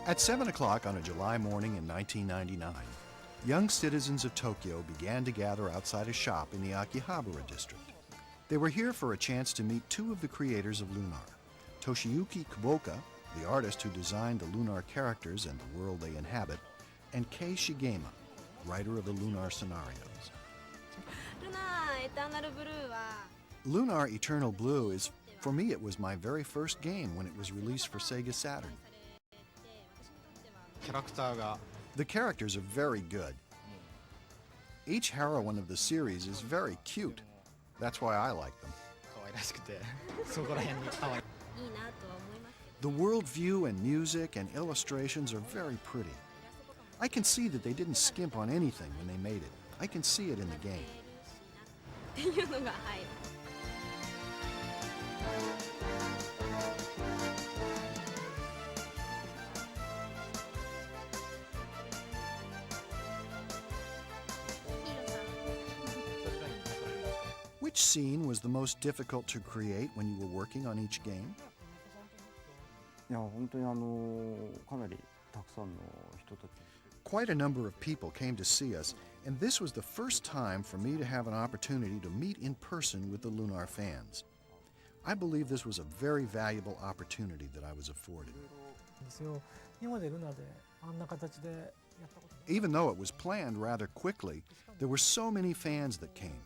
At 7 o'clock on a July morning in 1999, young citizens of Tokyo began to gather outside a shop in the Akihabara district. They were here for a chance to meet two of the creators of Lunar, Toshiyuki Kuboka, the artist who designed the Lunar characters and the world they inhabit, and Kei Shigema, writer of the Lunar scenarios. Lunar Eternal Blue is, for me, it was my very first game when it was released for Sega Saturn. The characters are very good. Each heroine of the series is very cute. That's why I like them. The worldview and music and illustrations are very pretty. I can see that they didn't skimp on anything when they made it. I can see it in the game. Which scene was the most difficult to create when you were working on each game? Quite a number of people came to see us, and this was the first time for me to have an opportunity to meet in person with the Lunar fans. I believe this was a very valuable opportunity that I was afforded. Even though it was planned rather quickly, there were so many fans that came.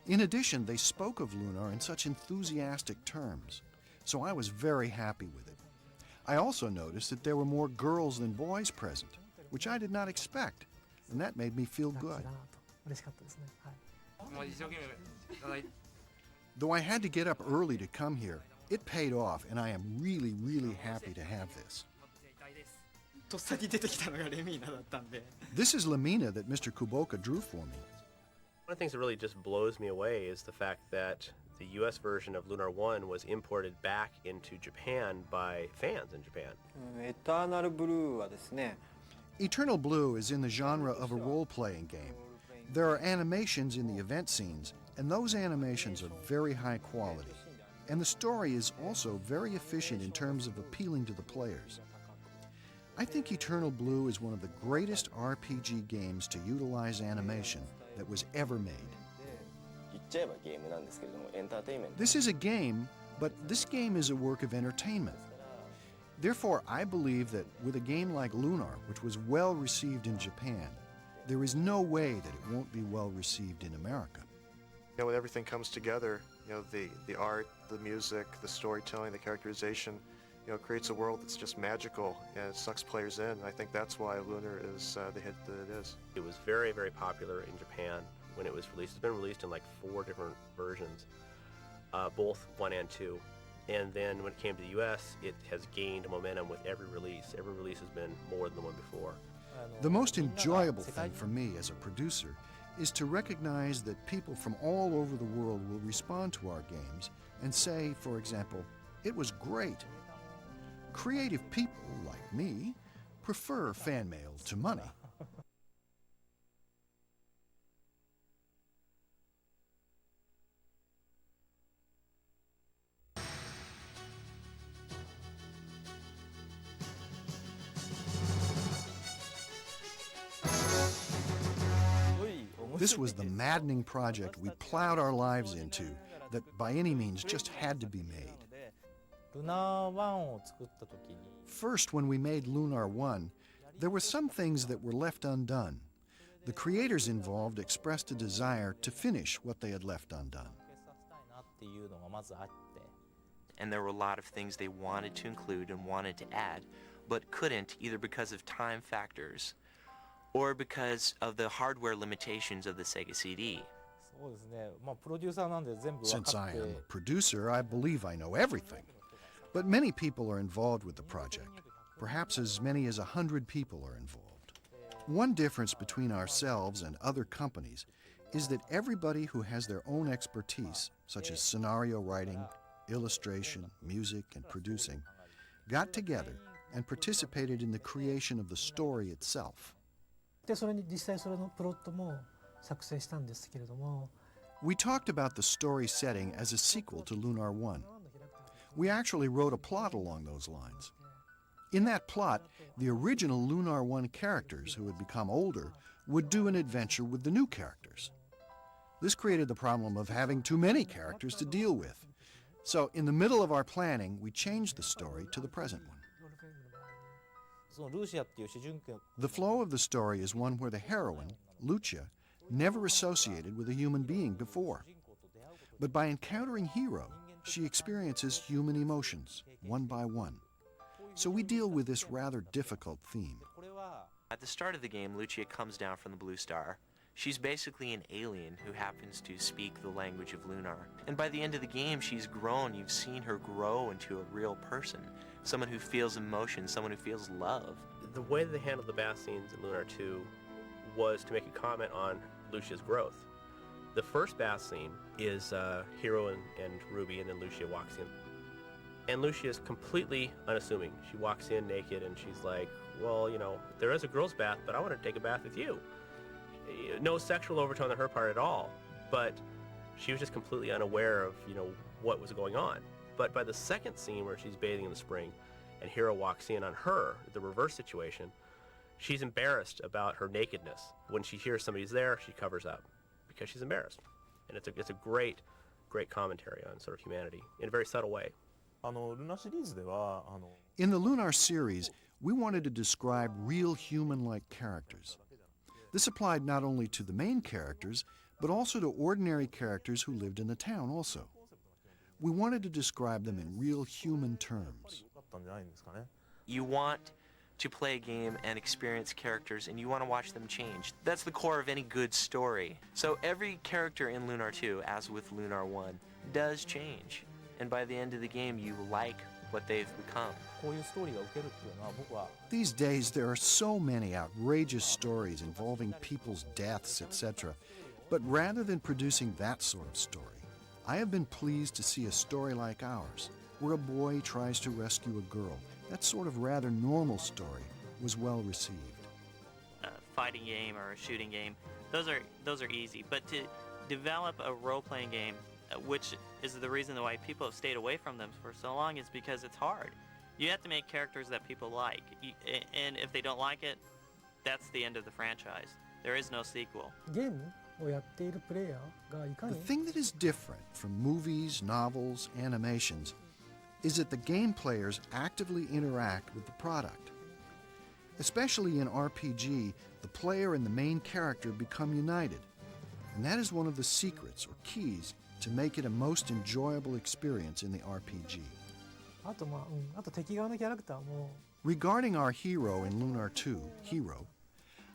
In addition, they spoke of Lunar in such enthusiastic terms, so I was very happy with it. I also noticed that there were more girls than boys present, which I did not expect, and that made me feel good. Though I had to get up early to come here, it paid off, and I am really, really happy to have this. This is Lamina that Mr. Kuboka drew for me. One of the things that really just blows me away is the fact that the US version of Lunar 1 was imported back into Japan by fans in Japan. Eternal Blue is in the genre of a role-playing game. There are animations in the event scenes, and those animations are very high quality. And the story is also very efficient in terms of appealing to the players. I think Eternal Blue is one of the greatest RPG games to utilize animation that was ever made. This is a game, but this game is a work of entertainment. Therefore, I believe that with a game like Lunar, which was well received in Japan, there is no way that it won't be well received in America. You know, when everything comes together, you know, the art, the music, the storytelling, the characterization, you know, creates a world that's just magical and it sucks players in. I think that's why Lunar is the hit that it is. It was very, very popular in Japan when it was released. It's been released in like 4 different versions, both 1 and 2. And then when it came to the US, it has gained momentum with every release. Every release has been more than the one before. The most enjoyable thing for me as a producer is to recognize that people from all over the world will respond to our games and say, for example, "It was great." Creative people, like me, prefer fan mail to money. This was the maddening project we plowed our lives into that by any means just had to be made. First, when we made Lunar 1, there were some things that were left undone. The creators involved expressed a desire to finish what they had left undone. And there were a lot of things they wanted to include and wanted to add, but couldn't, either because of time factors or because of the hardware limitations of the Sega CD. Since I am a producer, I believe I know everything. But many people are involved with the project. Perhaps as many as 100 people are involved. One difference between ourselves and other companies is that everybody who has their own expertise, such as scenario writing, illustration, music, and producing, got together and participated in the creation of the story itself. We talked about the story setting as a sequel to Lunar 1. We actually wrote a plot along those lines. In that plot, the original Lunar 1 characters who had become older would do an adventure with the new characters. This created the problem of having too many characters to deal with. So in the middle of our planning, we changed the story to the present one. The flow of the story is one where the heroine, Lucia, never associated with a human being before. But by encountering Hiro, she experiences human emotions, one by one. So we deal with this rather difficult theme. At the start of the game, Lucia comes down from the Blue Star. She's basically an alien who happens to speak the language of Lunar. And by the end of the game, she's grown. You've seen her grow into a real person. Someone who feels emotion, someone who feels love. The way that they handled the bath scenes in Lunar 2 was to make a comment on Lucia's growth. The first bath scene is Hiro and Ruby, and then Lucia walks in. And Lucia is completely unassuming. She walks in naked and she's like, well, you know, there is a girl's bath, but I want to take a bath with you. No sexual overtone on her part at all, but she was just completely unaware of, you know, what was going on. But by the second scene where she's bathing in the spring and Hiro walks in on her, the reverse situation, she's embarrassed about her nakedness. When she hears somebody's there, she covers up because she's embarrassed. And it's a great commentary on sort of humanity in a very subtle way. In the Lunar series, we wanted to describe real human-like characters. This applied not only to the main characters, but also to ordinary characters who lived in the town also. We wanted to describe them in real human terms. You want to play a game and experience characters, and you want to watch them change. That's the core of any good story. So every character in Lunar 2, as with Lunar 1, does change. And by the end of the game, you like what they've become. These days, there are so many outrageous stories involving people's deaths, etc. But rather than producing that sort of story, I have been pleased to see a story like ours, where a boy tries to rescue a girl. That sort of rather normal story was well received. A fighting game or a shooting game, those are easy. But to develop a role-playing game, which is the reason why people have stayed away from them for so long, is because it's hard. You have to make characters that people like, and if they don't like it, that's the end of the franchise. There is no sequel. The thing that is different from movies, novels, animations is that the game players actively interact with the product. Especially in RPG, the player and the main character become united, and that is one of the secrets or keys to make it a most enjoyable experience in the RPG. Regarding our hero in Lunar 2, Hiro,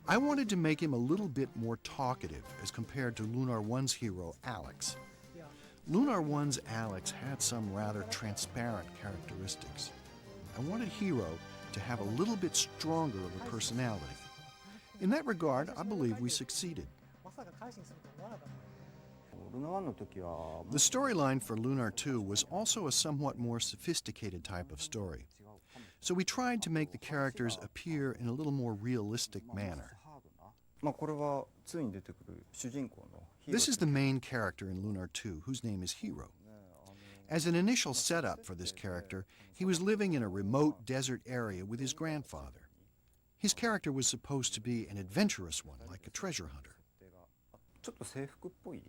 I wanted to make him a little bit more talkative as compared to Lunar 1's hero, Alex. Lunar 1's Alex had some rather transparent characteristics. I wanted Hiro to have a little bit stronger of a personality. In that regard, I believe we succeeded. The storyline for Lunar 2 was also a somewhat more sophisticated type of story. So we tried to make the characters appear in a little more realistic manner. This is the main character in Lunar 2, whose name is Hiro. As an initial setup for this character, he was living in a remote desert area with his grandfather. His character was supposed to be an adventurous one, like a treasure hunter.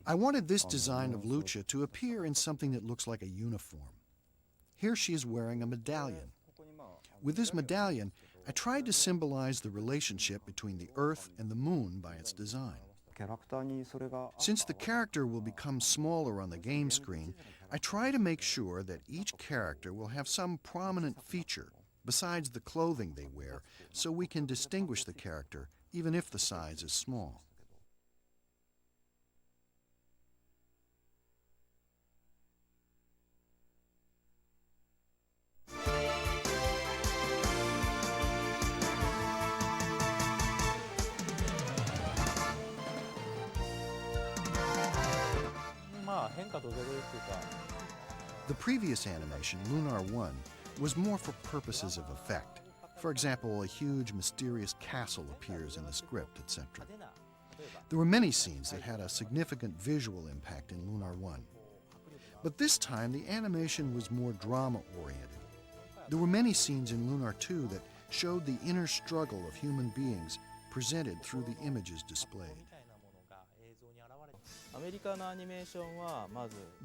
I wanted this design of Lucia to appear in something that looks like a uniform. Here she is wearing a medallion. With this medallion, I tried to symbolize the relationship between the Earth and the Moon by its design. Since the character will become smaller on the game screen, I try to make sure that each character will have some prominent feature besides the clothing they wear, so we can distinguish the character even if the size is small. The previous animation, Lunar 1, was more for purposes of effect. For example, a huge mysterious castle appears in the script, etc. There were many scenes that had a significant visual impact in Lunar 1. But this time, the animation was more drama-oriented. There were many scenes in Lunar 2 that showed the inner struggle of human beings presented through the images displayed.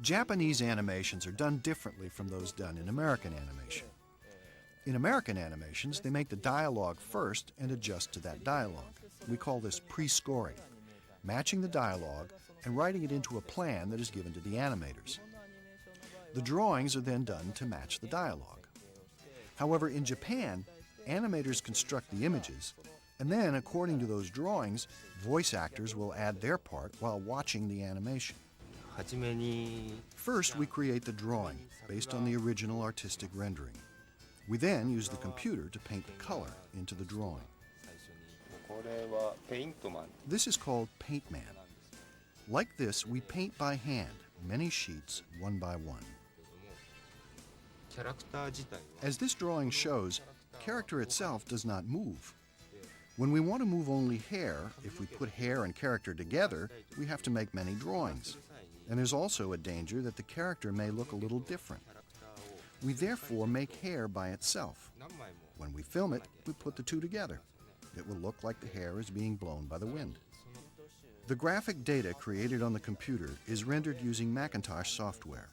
Japanese animations are done differently from those done in American animation. In American animations, they make the dialogue first and adjust to that dialogue. We call this pre-scoring, matching the dialogue and writing it into a plan that is given to the animators. The drawings are then done to match the dialogue. However, in Japan, animators construct the images, and then, according to those drawings, voice actors will add their part while watching the animation. First, we create the drawing based on the original artistic rendering. We then use the computer to paint the color into the drawing. This is called Paintman. Like this, we paint by hand, many sheets, one by one. As this drawing shows, character itself does not move. When we want to move only hair, if we put hair and character together, we have to make many drawings. And there's also a danger that the character may look a little different. We therefore make hair by itself. When we film it, we put the two together. It will look like the hair is being blown by the wind. The graphic data created on the computer is rendered using Macintosh software.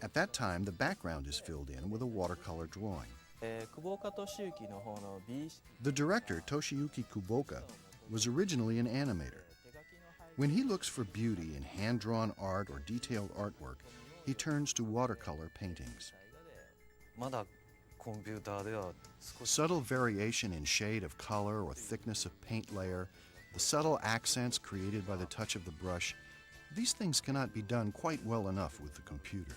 At that time, the background is filled in with a watercolor drawing. The director, Toshiyuki Kuboka, was originally an animator. When he looks for beauty in hand-drawn art or detailed artwork, he turns to watercolor paintings. Subtle variation in shade of color or thickness of paint layer, the subtle accents created by the touch of the brush, these things cannot be done quite well enough with the computer.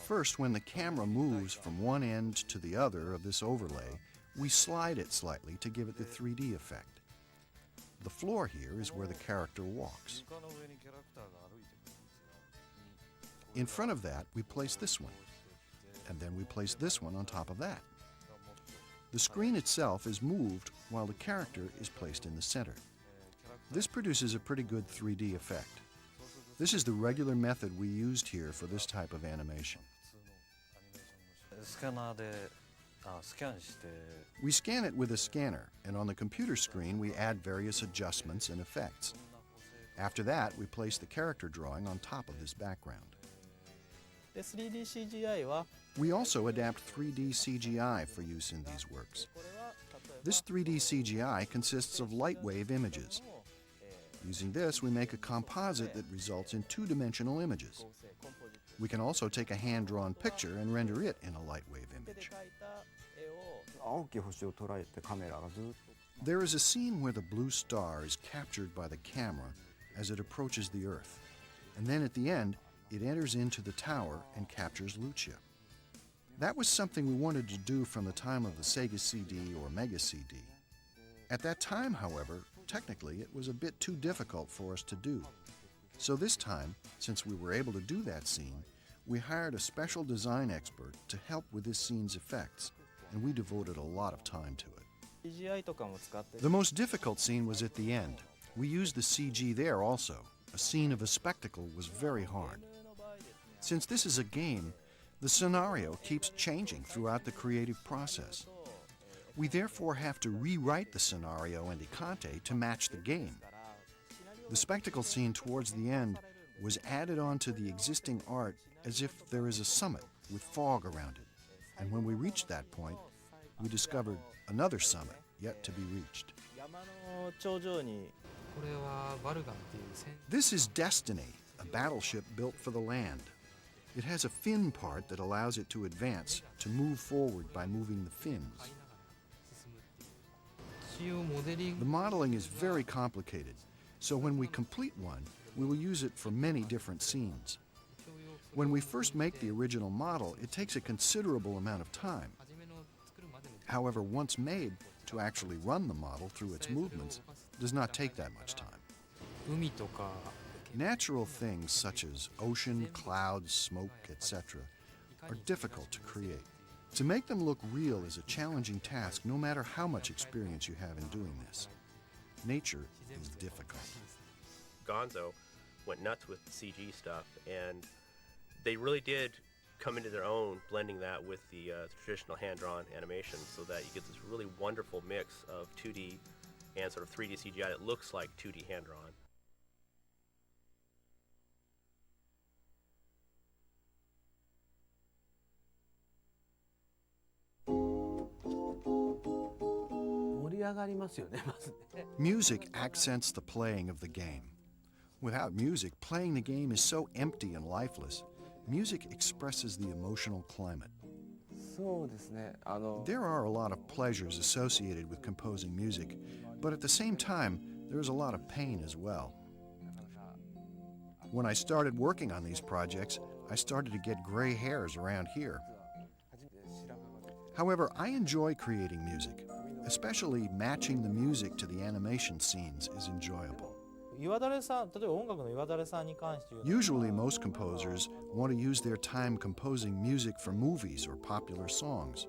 First, when the camera moves from one end to the other of this overlay, we slide it slightly to give it the 3D effect. The floor here is where the character walks. In front of that, we place this one, and then we place this one on top of that. The screen itself is moved while the character is placed in the center. This produces a pretty good 3D effect. This is the regular method we used here for this type of animation. We scan it with a scanner, and on the computer screen we add various adjustments and effects. After that, we place the character drawing on top of this background. We also adapt 3D CGI for use in these works. This 3D CGI consists of light wave images. Using this, we make a composite that results in two-dimensional images. We can also take a hand-drawn picture and render it in a light wave image. There is a scene where the blue star is captured by the camera as it approaches the Earth, and then at the end, it enters into the tower and captures Lucia. That was something we wanted to do from the time of the Sega CD or Mega CD. At that time, however, technically it was a bit too difficult for us to do. So this time, since we were able to do that scene, we hired a special design expert to help with this scene's effects, and we devoted a lot of time to it. The most difficult scene was at the end. We used the CG there also. A scene of a spectacle was very hard. Since this is a game, the scenario keeps changing throughout the creative process. We therefore have to rewrite the scenario and Ikante to match the game. The spectacle scene towards the end was added onto the existing art as if there is a summit with fog around it. And when we reached that point, we discovered another summit yet to be reached. This is Destiny, a battleship built for the land. It has a fin part that allows it to advance, to move forward by moving the fins. The modeling is very complicated, so when we complete one, we will use it for many different scenes. When we first make the original model, it takes a considerable amount of time. However, once made, to actually run the model through its movements does not take that much time. Natural things such as ocean, clouds, smoke, etc. are difficult to create. To make them look real is a challenging task no matter how much experience you have in doing this. Nature is difficult. Gonzo went nuts with CG stuff, and they really did come into their own, blending that with the traditional hand-drawn animation, so that you get this really wonderful mix of 2D and sort of 3D CGI that looks like 2D hand-drawn. Music accents the playing of the game. Without music, playing the game is so empty and lifeless. Music expresses the emotional climate. There are a lot of pleasures associated with composing music, but at the same time, there's a lot of pain as well. When I started working on these projects, I started to get gray hairs around here. However, I enjoy creating music. Especially matching the music to the animation scenes is enjoyable. Usually most composers want to use their time composing music for movies or popular songs.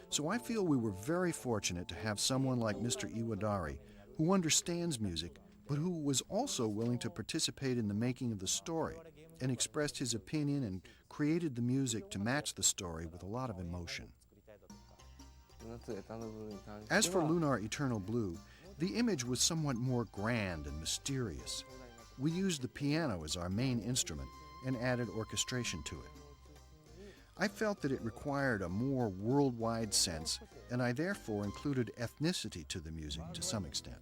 So I feel we were very fortunate to have someone like Mr. Iwadari who understands music, but who was also willing to participate in the making of the story and expressed his opinion and created the music to match the story with a lot of emotion. As for Lunar Eternal Blue, the image was somewhat more grand and mysterious. We used the piano as our main instrument and added orchestration to it. I felt that it required a more worldwide sense, and I therefore included ethnicity to the music to some extent.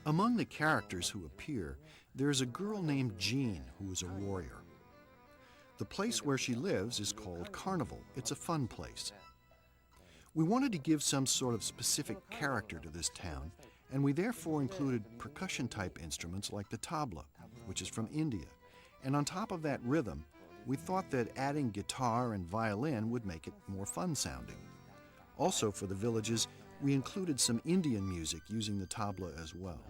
Among the characters who appear, there is a girl named Jean who is a warrior. The place where she lives is called Carnival. It's a fun place. We wanted to give some sort of specific character to this town, and we therefore included percussion-type instruments like the tabla, which is from India. And on top of that rhythm, we thought that adding guitar and violin would make it more fun-sounding. Also, for the villages, we included some Indian music using the tabla as well.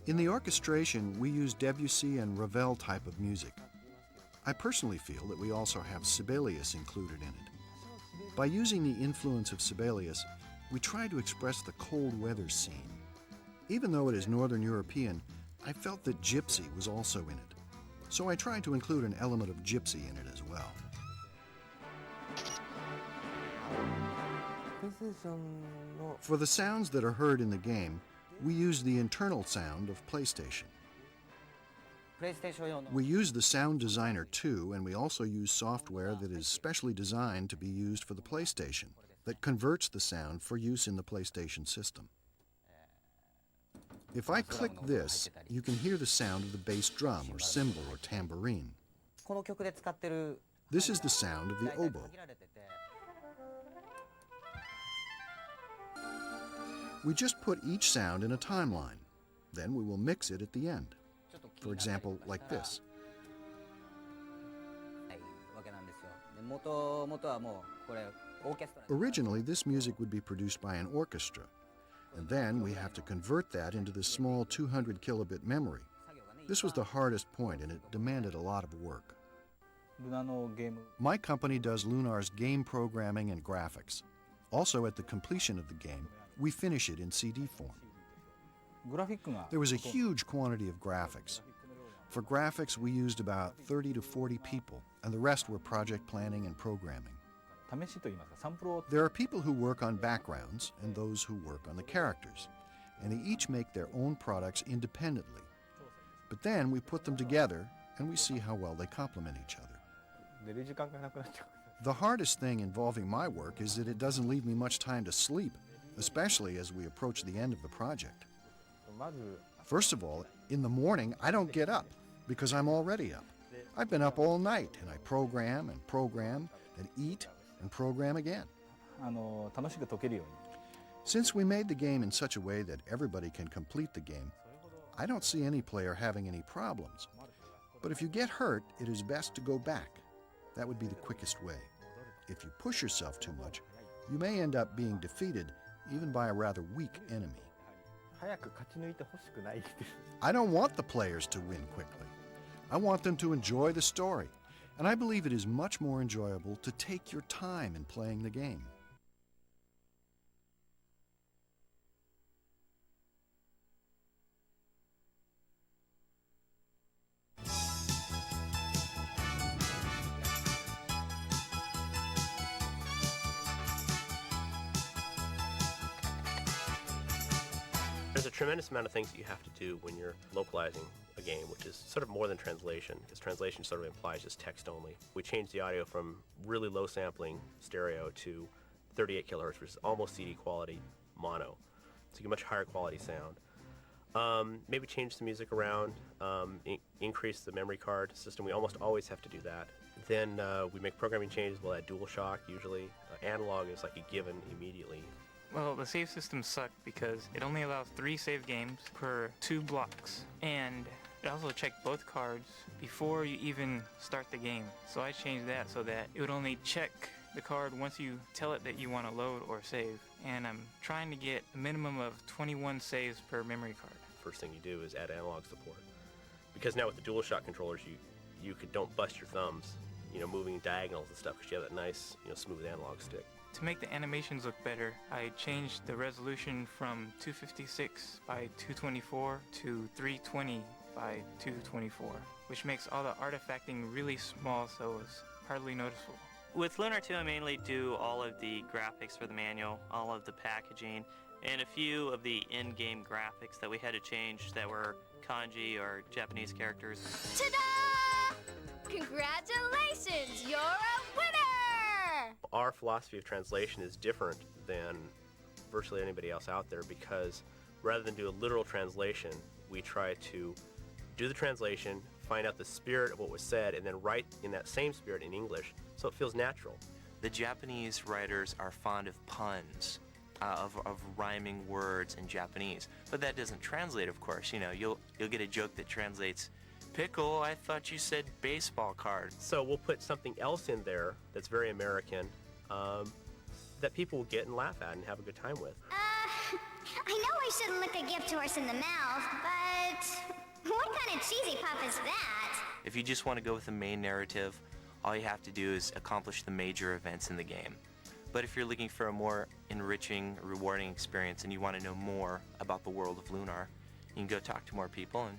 In the orchestration, we use Debussy and Ravel type of music. I personally feel that we also have Sibelius included in it. By using the influence of Sibelius, we try to express the cold weather scene. Even though it is Northern European, I felt that gypsy was also in it. So I tried to include an element of gypsy in it as well. For the sounds that are heard in the game, we use the internal sound of PlayStation. We use the Sound Designer 2, and we also use software that is specially designed to be used for the PlayStation, that converts the sound for use in the PlayStation system. If I click this, you can hear the sound of the bass drum or cymbal or tambourine. This is the sound of the oboe. We just put each sound in a timeline. Then we will mix it at the end. For example, like this. Originally, this music would be produced by an orchestra, and then we have to convert that into this small 200 kilobit memory. This was the hardest point, and it demanded a lot of work. My company does Lunar's game programming and graphics. Also, at the completion of the game, we finish it in CD form. There was a huge quantity of graphics. For graphics, we used about 30 to 40 people, and the rest were project planning and programming. There are people who work on backgrounds and those who work on the characters, and they each make their own products independently. But then we put them together, and we see how well they complement each other. The hardest thing involving my work is that it doesn't leave me much time to sleep, especially as we approach the end of the project. First of all, in the morning, I don't get up because I'm already up. I've been up all night, and I program, then eat, and program again. Since we made the game in such a way that everybody can complete the game, I don't see any player having any problems. But if you get hurt, it is best to go back. That would be the quickest way. If you push yourself too much, you may end up being defeated even by a rather weak enemy. I don't want the players to win quickly. I want them to enjoy the story. And I believe it is much more enjoyable to take your time in playing the game. There's a tremendous amount of things that you have to do when you're localizing a game, which is sort of more than translation, because translation sort of implies just text only. We changed the audio from really low sampling stereo to 38 kilohertz, which is almost CD quality mono. So you get much higher quality sound. Maybe change the music around, increase the memory card system. We almost always have to do that. Then we make programming changes. We'll add DualShock usually. Analog is like a given immediately. Well, the save system sucked because it only allows 3 save games per 2 blocks, and it also checked both cards before you even start the game. So I changed that so that it would only check the card once you tell it that you want to load or save, and I'm trying to get a minimum of 21 saves per memory card. First thing you do is add analog support, because now with the DualShock controllers you don't bust your thumbs, moving diagonals and stuff, because you have that nice, smooth analog stick. To make the animations look better, I changed the resolution from 256 by 224 to 320 by 224, which makes all the artifacting really small so it's hardly noticeable. With Lunar 2, I mainly do all of the graphics for the manual, all of the packaging, and a few of the in-game graphics that we had to change that were kanji or Japanese characters. Ta-da! Congratulations, you're a winner! Our philosophy of translation is different than virtually anybody else out there, because rather than do a literal translation, we try to do the translation, find out the spirit of what was said, and then write in that same spirit in English, so it feels natural. The Japanese writers are fond of puns, of rhyming words in Japanese, but that doesn't translate, of course. You'll get a joke that translates, "Pickle, I thought you said baseball card." So we'll put something else in there that's very American, that people will get and laugh at and have a good time with. I know I shouldn't look a gift horse in the mouth, but what kind of cheesy pop is that? If you just want to go with the main narrative, all you have to do is accomplish the major events in the game. But if you're looking for a more enriching, rewarding experience and you want to know more about the world of Lunar, you can go talk to more people and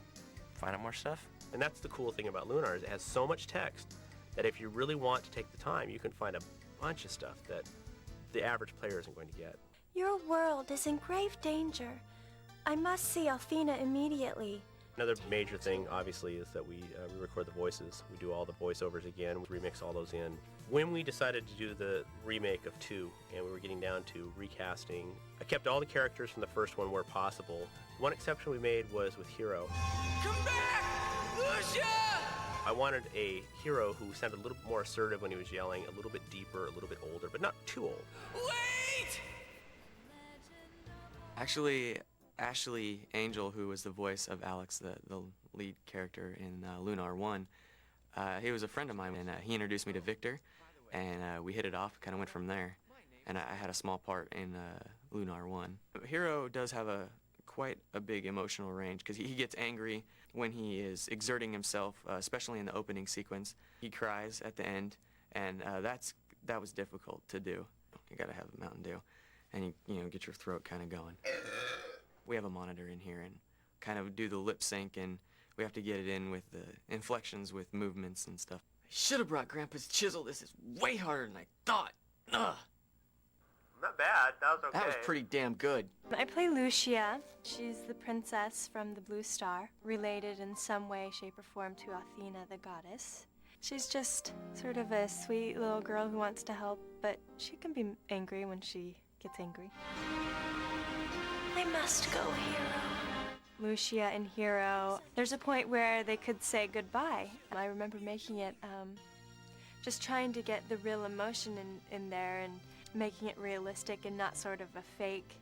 find out more stuff. And that's the cool thing about Lunar, is it has so much text that if you really want to take the time, you can find a bunch of stuff that the average player isn't going to get. Your world is in grave danger. I must see Althena immediately. Another major thing, obviously, is that we record the voices. We do all the voiceovers again, we remix all those in. When we decided to do the remake of 2, and we were getting down to recasting, I kept all the characters from the first one where possible. One exception we made was with Hero. Come back, Lucia! I wanted a hero who sounded a little bit more assertive when he was yelling, a little bit deeper, a little bit older, but not too old. Wait! Actually, Ashley Angel, who was the voice of Alex, the lead character in Lunar 1, he was a friend of mine, and he introduced me to Victor, and we hit it off, kind of went from there. And I had a small part in Lunar 1. Hero does have quite a big emotional range, because he gets angry when he is exerting himself, especially in the opening sequence. He cries at the end, and that was difficult to do. You gotta have a Mountain Dew, and you get your throat kind of going. We have a monitor in here and kind of do the lip sync, and we have to get it in with the inflections with movements and stuff. I should have brought Grandpa's chisel. This is way harder than I thought. Ugh. Not bad, that was okay. That was pretty damn good. I play Lucia. She's the princess from the Blue Star, related in some way, shape, or form to Athena, the goddess. She's just sort of a sweet little girl who wants to help, but she can be angry when she gets angry. I must go, Hero. Lucia and Hero, there's a point where they could say goodbye. I remember making it, just trying to get the real emotion in there and making it realistic and not sort of a fake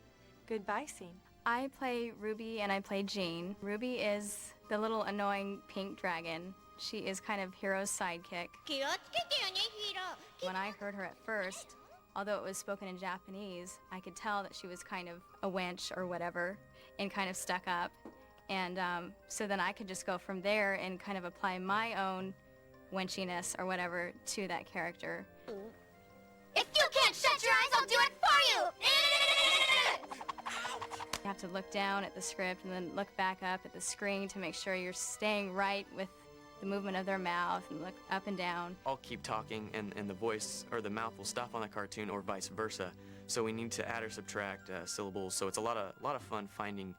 goodbye scene. I play Ruby and I play Jean. Ruby is the little annoying pink dragon. She is kind of Hero's sidekick. When I heard her at first, although it was spoken in Japanese, I could tell that she was kind of a wench or whatever and kind of stuck up. And so then I could just go from there and kind of apply my own winchiness or whatever to that character. If you can't shut your eyes, I'll do it for you! You have to look down at the script and then look back up at the screen to make sure you're staying right with the movement of their mouth and look up and down. I'll keep talking and the voice or the mouth will stop on the cartoon or vice versa. So we need to add or subtract syllables. So it's a lot of fun finding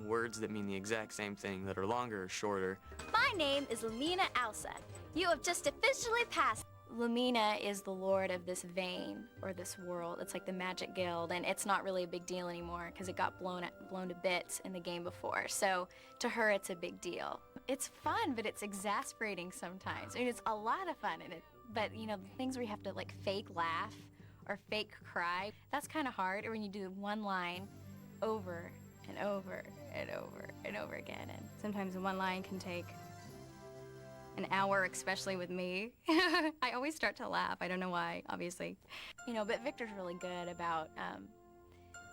words that mean the exact same thing that are longer or shorter. My name is Lumina Alsa. You have just officially passed. Lumina is the lord of this vein, or this world. It's like the Magic Guild, and it's not really a big deal anymore because it got blown to bits in the game before. So to her, it's a big deal. It's fun, but it's exasperating sometimes. I mean, it's a lot of fun, but you know, the things where you have to like fake laugh or fake cry, that's kind of hard. Or when you do one line over and over and over and over again. And sometimes one line can take an hour, especially with me. I always start to laugh. I don't know why, obviously. You know, but Victor's really good about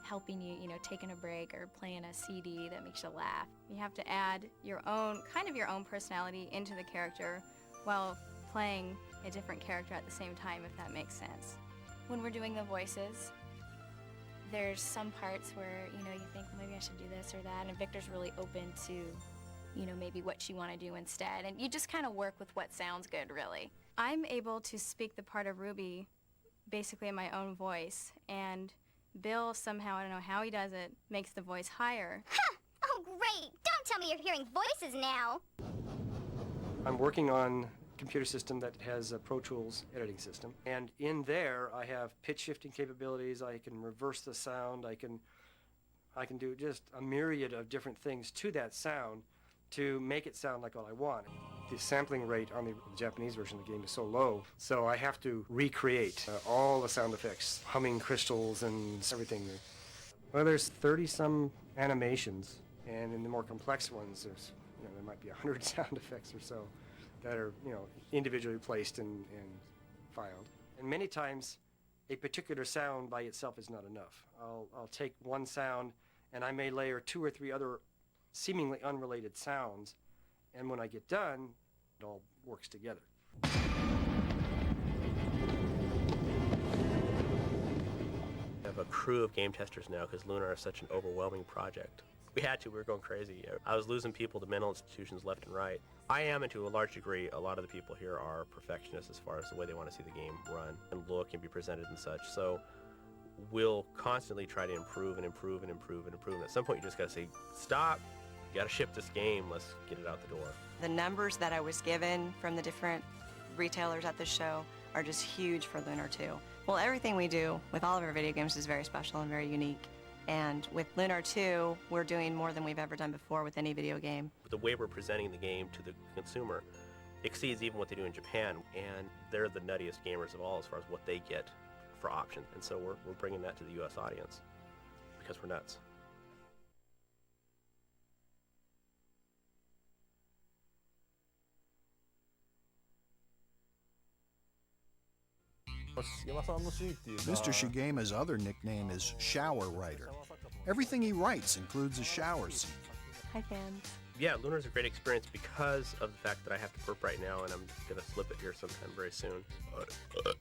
helping you, you know, taking a break or playing a CD that makes you laugh. You have to add your own personality into the character while playing a different character at the same time, if that makes sense. When we're doing the voices, there's some parts where, you know, you think, well, maybe I should do this or that, and Victor's really open to, you know, maybe what you want to do instead. And you just kind of work with what sounds good, really. I'm able to speak the part of Ruby basically in my own voice, and Bill somehow, I don't know how he does it, makes the voice higher. Huh! Oh, great! Don't tell me you're hearing voices now! I'm working on a computer system that has a Pro Tools editing system, and in there I have pitch shifting capabilities. I can reverse the sound. I can do just a myriad of different things to that sound to make it sound like what I want. The sampling rate on the Japanese version of the game is so low, so I have to recreate all the sound effects, humming crystals and everything. Well, there's 30-some animations, and in the more complex ones, there's, you know, there might be 100 sound effects or so that are, you know, individually placed and filed. And many times, a particular sound by itself is not enough. I'll take one sound, and I may layer 2 or 3 other seemingly unrelated sounds, and when I get done, it all works together. We have a crew of game testers now because Lunar is such an overwhelming project. We had to, we were going crazy. I was losing people to mental institutions left and right. I am, and to a large degree, a lot of the people here are perfectionists as far as the way they want to see the game run and look and be presented and such. So we'll constantly try to improve and improve and improve and improve. And at some point you just got to say, stop. You gotta ship this game, let's get it out the door. The numbers that I was given from the different retailers at the show are just huge for Lunar 2. Well, everything we do with all of our video games is very special and very unique. And with Lunar 2, we're doing more than we've ever done before with any video game. The way we're presenting the game to the consumer exceeds even what they do in Japan, and they're the nuttiest gamers of all as far as what they get for options. And so we're bringing that to the US audience because we're nuts. Mr. Shigema's other nickname is Shower Writer. Everything he writes includes a shower scene. Hi, fans. Yeah, Lunar's a great experience because of the fact that I have to burp right now, and I'm gonna slip it here sometime very soon. The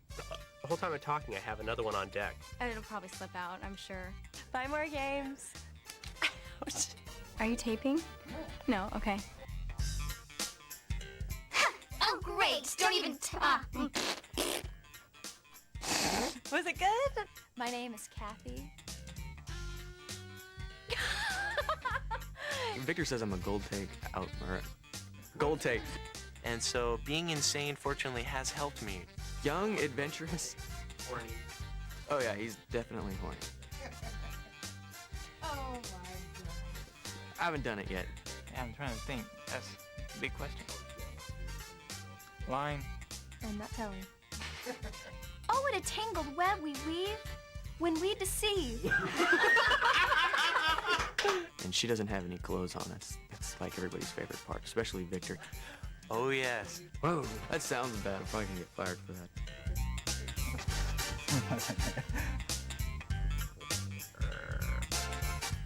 whole time I'm talking, I have another one on deck. It'll probably slip out, I'm sure. Buy more games. Are you taping? No, okay. Oh, great! Don't even Was it good? My name is Kathy. Victor says I'm a gold take. And so being insane, fortunately, has helped me. Young, adventurous. Horny. Oh yeah, he's definitely horny. Oh my god. I haven't done it yet. Yeah, I'm trying to think. That's a big question. Line. I'm not telling. Oh, what a tangled web we weave when we deceive. And she doesn't have any clothes on. That's like everybody's favorite part, especially Victor. Oh, yes. Whoa, that sounds bad. I'm probably gonna get fired for that.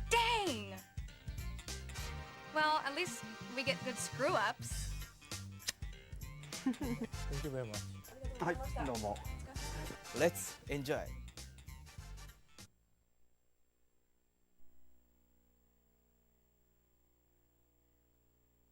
Dang! Well, at least we get good screw-ups. Thank you very much. Let's enjoy.